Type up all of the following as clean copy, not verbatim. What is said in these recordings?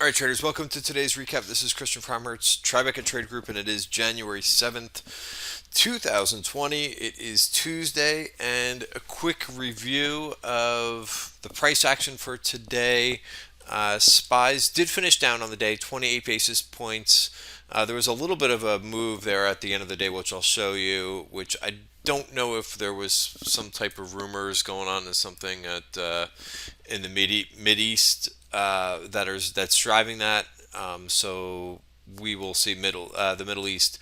All right, traders, welcome to today's recap. This is Christian from Hertz, Tribeca Trade Group, and it is January 7th, 2020. It is Tuesday, and a quick review of the price action for today. SPYs did finish down on the day, 28 basis points. There was a little bit of a move there at the end of the day, which I'll show you, which I don't know if there was some type of rumors going on or something in the Mid East that's driving that. So we will see the Middle East.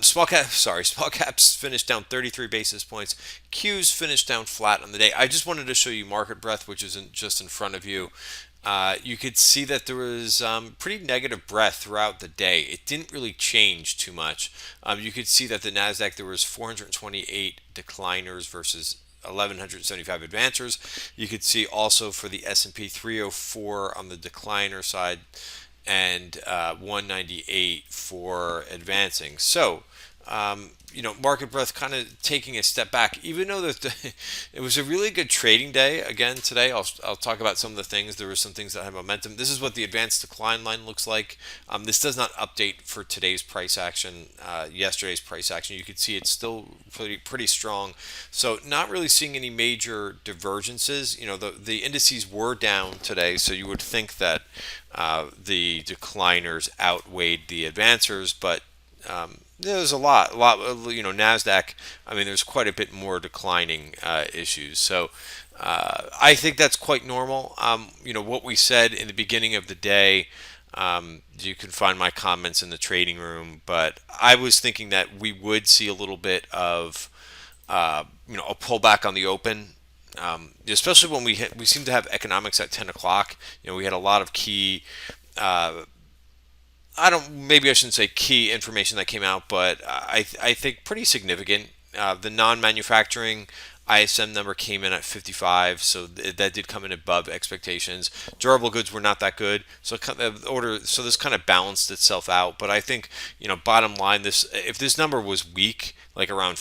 Small caps finished down 33 basis points. Qs finished down flat on the day. I just wanted to show you market breadth, which isn't just in front of you. You could see that there was pretty negative breadth throughout the day. It didn't really change too much. You could see that the Nasdaq there was 428 decliners versus 1175 advancers. You could see also for the S&P 304 on the decliner side and 198 for advancing. So market breadth kind of taking a step back, even though it was a really good trading day again today. I'll talk about some of the things. There were some things that had momentum. This is what the advanced decline line looks like. This does not update for today's price action, yesterday's price action. You can see it's still pretty strong. So not really seeing any major divergences. The indices were down today, so you would think that the decliners outweighed the advancers, but there's a lot. Nasdaq. I mean, there's quite a bit more declining issues. So I think that's quite normal. What we said in the beginning of the day. You can find my comments in the trading room, but I was thinking that we would see a little bit of a pullback on the open. Especially when we seem to have economics at 10 o'clock. We had a lot of key maybe I shouldn't say key information that came out, but I think pretty significant. The non-manufacturing ISM number came in at 55, so that did come in above expectations. Durable goods were not that good, so this kind of balanced itself out. But I think bottom line, if this number was weak, like around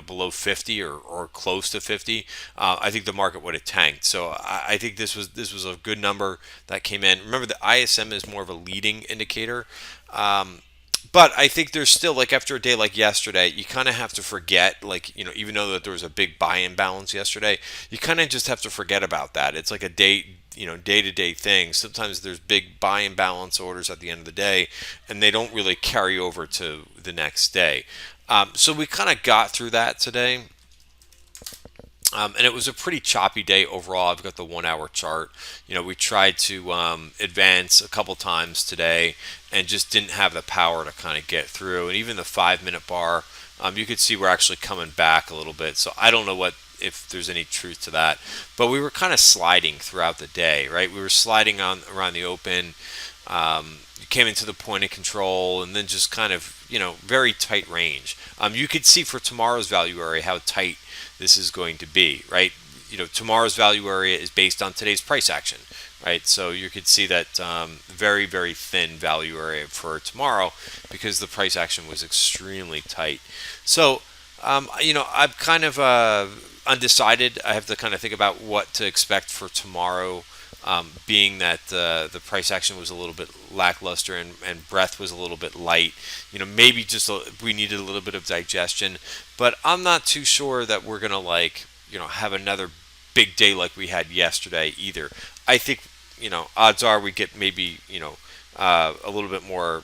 below 50 or close to 50, I think the market would have tanked. So I think this was a good number that came in. Remember, the ISM is more of a leading indicator. But I think there's still, like, after a day like yesterday, you kind of have to forget, even though that there was a big buy imbalance yesterday, you kind of just have to forget about that. It's like a day-to-day thing. Sometimes there's big buy imbalance orders at the end of the day, and they don't really carry over to the next day. So we kind of got through that today. And it was a pretty choppy day overall. I've got the 1 hour chart. We tried to advance a couple times today and just didn't have the power to kind of get through. And even the 5 minute bar, you could see we're actually coming back a little bit. So I don't know if there's any truth to that. But we were kind of sliding throughout the day, right? We were sliding around the open. Came into the point of control and then just kind of, very tight range. You could see for tomorrow's value area how tight this is going to be, right? Tomorrow's value area is based on today's price action, right? So you could see that very, very thin value area for tomorrow because the price action was extremely tight. So, I'm kind of undecided. I have to kind of think about what to expect for tomorrow. Being that the price action was a little bit lackluster and breadth was a little bit light, maybe we needed a little bit of digestion, but I'm not too sure that we're gonna have another big day like we had yesterday either. I think odds are we get maybe a little bit more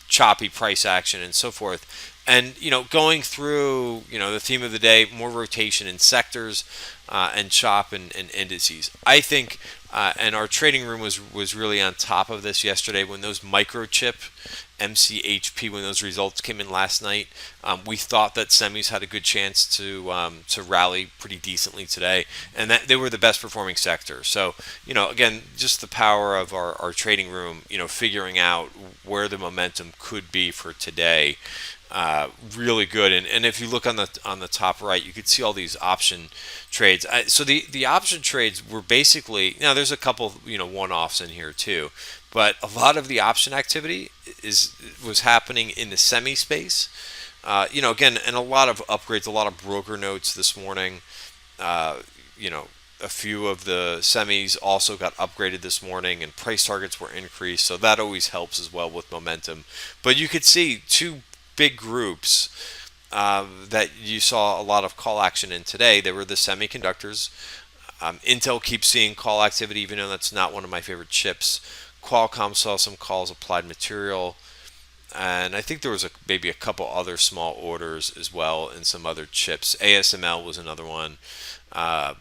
choppy price action and so forth. And going through the theme of the day, more rotation in sectors and chop and indices. I think, and our trading room was really on top of this yesterday when those microchip MCHP, when those results came in last night. We thought that semis had a good chance to rally pretty decently today, and that they were the best performing sector. So again, just the power of our trading room, figuring out where the momentum could be for today. Really good, and if you look on the top right, you could see all these option trades. So the option trades were basically, now there's a couple one-offs in here too, but a lot of the option activity was happening in the semi space. Again, and a lot of upgrades, a lot of broker notes this morning. a few of the semis also got upgraded this morning, and price targets were increased, so that always helps as well with momentum. But you could see two big groups that you saw a lot of call action in today. They were the semiconductors. Intel keeps seeing call activity, even though that's not one of my favorite chips. Qualcomm saw some calls, Applied Material, and I think there was maybe a couple other small orders as well in some other chips. ASML was another one. Uh,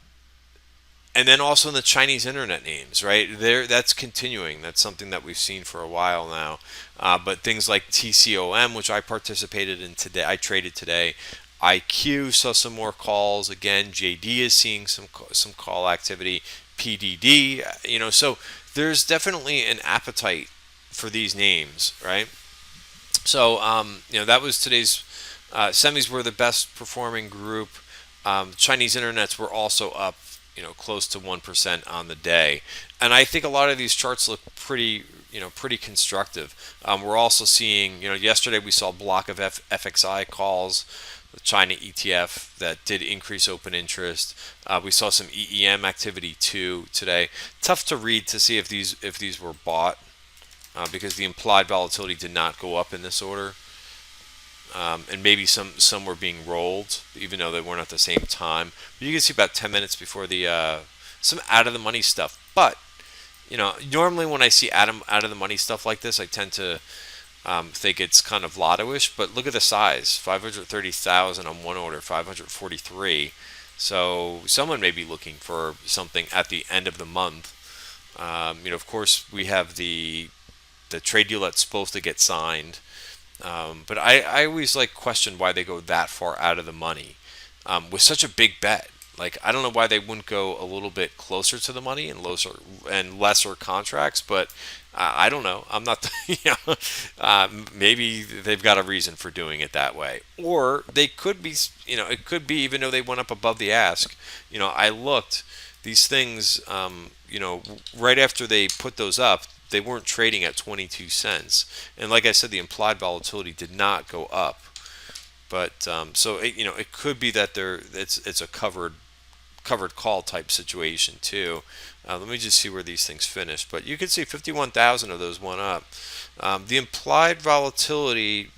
and then also in the Chinese internet names, right? That's continuing. That's something that we've seen for a while now. But things like TCOM, which I participated in today, I traded today. IQ saw some more calls again. JD is seeing some call activity. PDD, so there's definitely an appetite for these names, right? So that was today's semis were the best performing group. Chinese internets were also up, close to 1% on the day, and I think a lot of these charts look pretty constructive. We're also seeing, yesterday we saw a block of FXI calls, the China ETF that did increase open interest. We saw some EEM activity too today. Tough to read to see if these were bought because the implied volatility did not go up in this order. And maybe some were being rolled, even though they weren't at the same time. But you can see about 10 minutes before the some out of the money stuff. But normally when I see out of the money stuff like this, I tend to think it's kind of lotto-ish. But look at the size: 530,000 on one order, 543. So someone may be looking for something at the end of the month. Of course, we have the trade deal that's supposed to get signed. But I always question why they go that far out of the money with such a big bet. Like, I don't know why they wouldn't go a little bit closer to the money and lesser contracts, but I don't know. I'm not, maybe they've got a reason for doing it that way, or they could be, it could be even though they went up above the ask. I looked these things, right after they put those up, they weren't trading at 22 cents. And like I said, the implied volatility did not go up. But so it could be that it's a covered call type situation too. Let me just see where these things finished. But you can see 51,000 of those went up. The implied volatility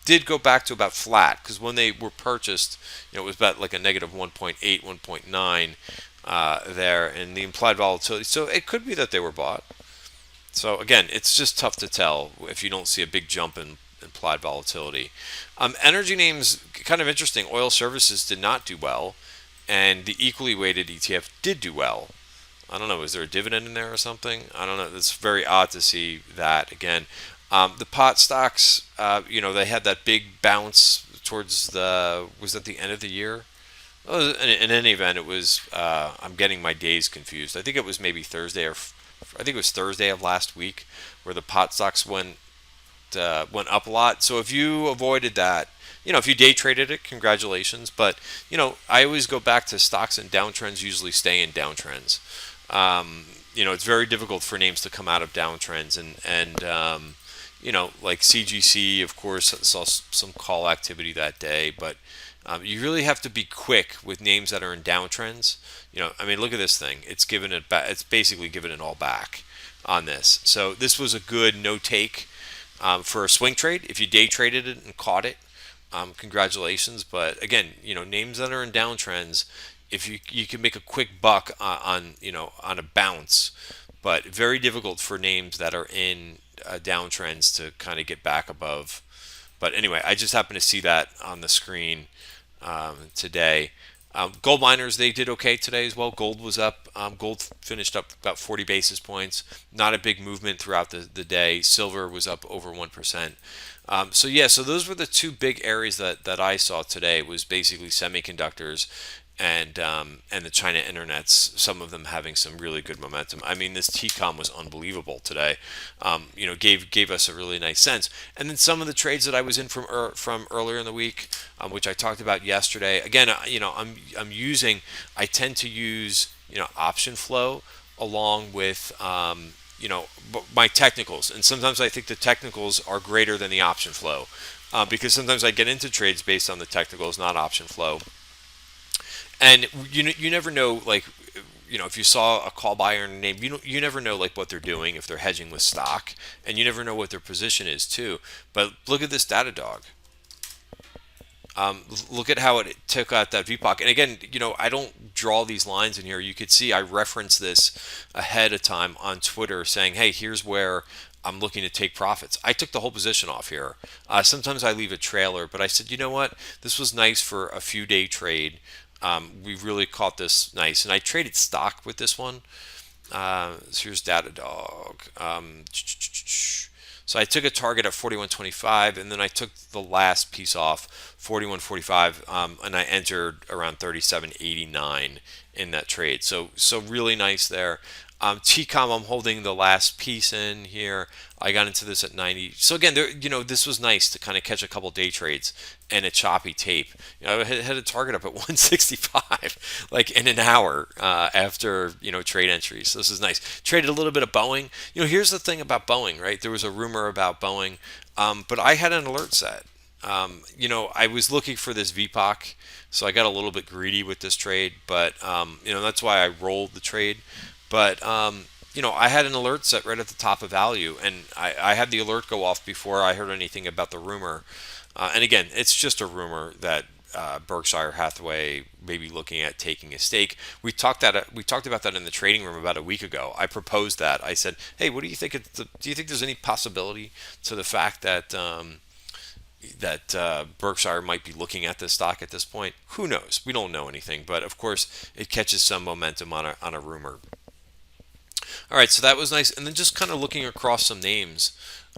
did go back to about flat because when they were purchased, it was about like a negative 1.8, 1.9 there, and the implied volatility. So it could be that they were bought. So again, it's just tough to tell if you don't see a big jump in implied volatility. Energy names, kind of interesting. Oil services did not do well, and the equally weighted ETF did do well. I don't know, is there a dividend in there or something? I don't know. It's very odd to see that again. The pot stocks, they had that big bounce towards was at the end of the year? Oh, in any event, it was, I'm getting my days confused. I think it was maybe Thursday I think it was Thursday of last week where the pot stocks went up a lot. So if you avoided that, if you day traded it, congratulations. But I always go back to stocks and downtrends usually stay in downtrends. It's very difficult for names to come out of downtrends, and like CGC, of course, saw some call activity that day, but you really have to be quick with names that are in downtrends. Look at this thing. It's given it back. It's basically given it all back on this. So this was a good no take for a swing trade. If you day traded it and caught it, congratulations. But again, names that are in downtrends, if you can make a quick buck on a bounce, but very difficult for names that are in downtrends to kind of get back above. But anyway, I just happened to see that on the screen today. Gold miners, they did okay today as well. Gold was up. Gold finished up about 40 basis points. Not a big movement throughout the day. Silver was up over 1%. So those were the two big areas that I saw today, was basically semiconductors and the China internets, some of them having some really good momentum. This TCOM was unbelievable today. Gave us a really nice sense. And then some of the trades that I was in from earlier in the week, which I talked about yesterday. Again, I tend to use option flow along with my technicals, and sometimes I think the technicals are greater than the option flow because sometimes I get into trades based on the technicals, not option flow. And you never know, like, if you saw a call buyer in a name, you never know like what they're doing if they're hedging with stock, and you never know what their position is too. But look at this data dog. Look at how it took out that VPOC. And again, I don't draw these lines in here. You could see I referenced this ahead of time on Twitter saying, hey, here's where I'm looking to take profits. I took the whole position off here. Sometimes I leave a trailer, but I said, you know what? This was nice for a few day trade. We really caught this nice. And I traded stock with this one. So here's Datadog. So I took a target at 41.25, and then I took the last piece off 41.45, and I entered around 37.89 in that trade. So really nice there. TCOM, I'm holding the last piece in here. I got into this at 90. So again, this was nice to kind of catch a couple day trades and a choppy tape. I had a target up at 165, like in an hour after trade entries. So this is nice. Traded a little bit of Boeing. Here's the thing about Boeing, right? There was a rumor about Boeing, but I had an alert set. I was looking for this VPOC, so I got a little bit greedy with this trade, but that's why I rolled the trade. But I had an alert set right at the top of value, and I had the alert go off before I heard anything about the rumor. And again, it's just a rumor that Berkshire Hathaway may be looking at taking a stake. We talked about that in the trading room about a week ago. I proposed that. I said, "Hey, what do you think? Do you think there's any possibility to the fact that Berkshire might be looking at this stock at this point? Who knows? We don't know anything, but of course, it catches some momentum on a rumor." All right, so that was nice. And then just kind of looking across some names,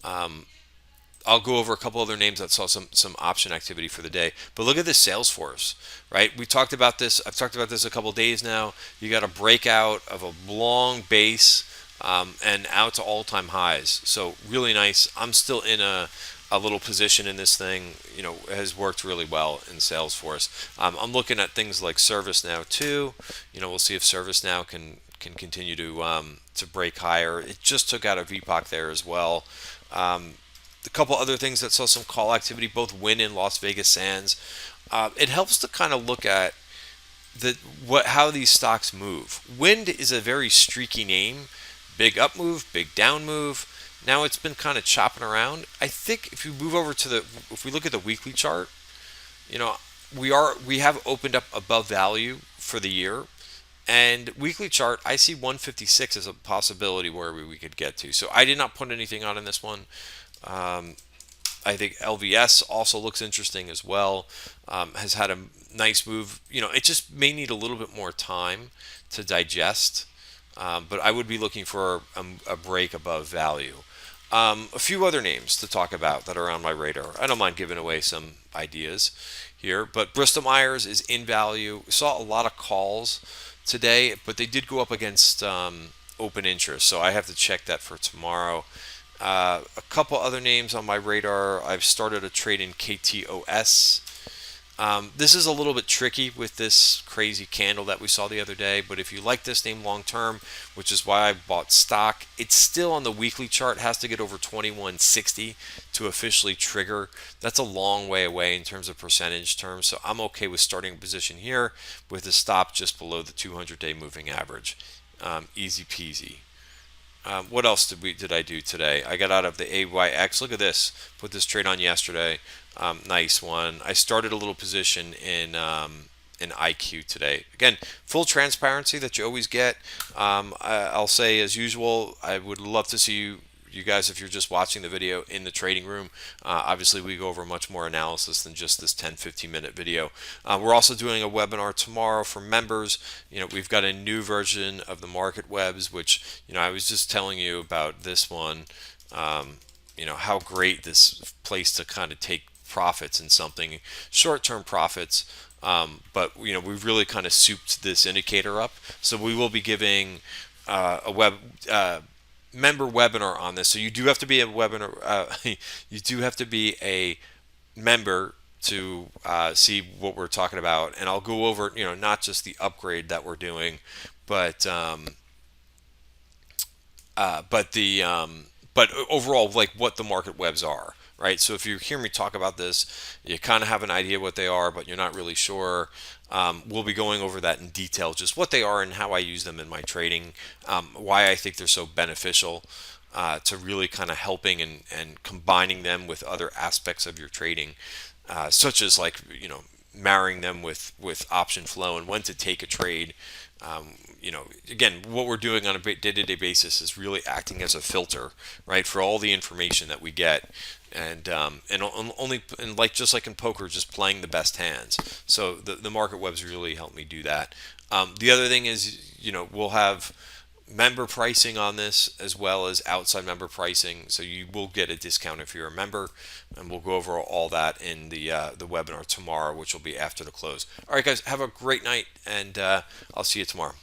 I'll go over a couple other names that saw some option activity for the day. But look at this Salesforce, right? We talked about this. I've talked about this a couple days now. You got a breakout of a long base and out to all-time highs. So really nice. I'm still in a little position in this thing. Has worked really well in Salesforce. I'm looking at things like ServiceNow too. We'll see if ServiceNow can continue to break higher. It just took out a VPOC there as well. A couple other things that saw some call activity, both Wynn and Las Vegas Sands. It helps to kind of look at how these stocks move. Wind is a very streaky name. Big up move, big down move. Now it's been kind of chopping around. I think if you move over if we look at the weekly chart, we have opened up above value for the year. And weekly chart, I see 156 as a possibility where we could get to. So I did not put anything on in this one. I think LVS also looks interesting as well. Has had a nice move. It just may need a little bit more time to digest. But I would be looking for a break above value. A few other names to talk about that are on my radar. I don't mind giving away some ideas here, but Bristol Myers is in value. Saw a lot of calls today, but they did go up against open interest, so I have to check that for tomorrow. A couple other names on my radar. I've started a trade in KTOS. This is a little bit tricky with this crazy candle that we saw the other day, but if you like this name long term, which is why I bought stock, it's still on the weekly chart, has to get over 2160 to officially trigger. That's a long way away in terms of percentage terms, so I'm okay with starting a position here with a stop just below the 200-day moving average. Easy peasy. What else did I do today? I got out of the AYX. Look at this. Put this trade on yesterday. Nice one. I started a little position in IQ today. Again, full transparency that you always get. I'll say as usual, I would love to see you guys, if you're just watching the video, in the trading room. Obviously, we go over much more analysis than just this 10-15 minute video. We're also doing a webinar tomorrow for members. We've got a new version of the market webs, which I was just telling you about this one. How great this place to kind of take profits in something, short-term profits. But we've really kind of souped this indicator up. So we will be giving a member webinar on this. So you do have to be a webinar. You do have to be a member to see what we're talking about, and I'll go over not just the upgrade that we're doing, but but overall, like, what the market webs are. right? So if you hear me talk about this, you kind of have an idea what they are, but you're not really sure. We'll be going over that in detail, just what they are and how I use them in my trading, why I think they're so beneficial to really kind of helping and combining them with other aspects of your trading, such as like, marrying them with option flow and when to take a trade. Again, what we're doing on a day-to-day basis is really acting as a filter, right, for all the information that we get, and like just like in poker, just playing the best hands. So the market webs really help me do that. The other thing is, we'll have member pricing on this as well as outside member pricing, so you will get a discount if you're a member, and we'll go over all that in the webinar tomorrow, which will be after the close. All right, guys, have a great night, and I'll see you tomorrow.